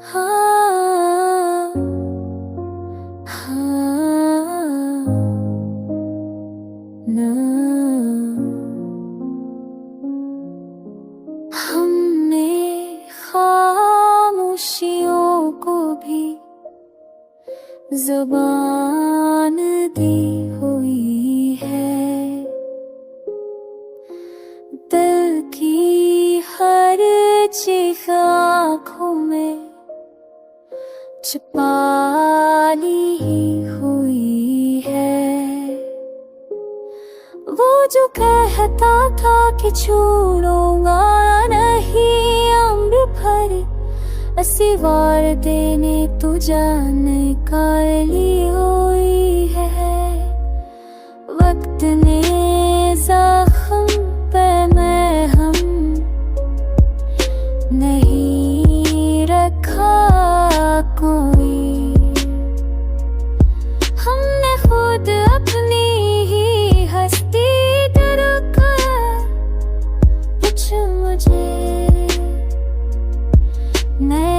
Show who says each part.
Speaker 1: हाँ, हाँ, ना हमने खामोशियों को भी ज़ुबान दी हुई है। दिल की हर चीख आँखों में छुपा ली हुई है। वो जो कहता था कि छोड़ूंगा नहीं अम्र भर, ऐसी वार देने तू जान काली हुई है। वक्त ने ज़ख्म पे मरहम नहीं रखा कोई। हमने खुद अपनी ही हस्ती दरकार, पूछ मुझे नहीं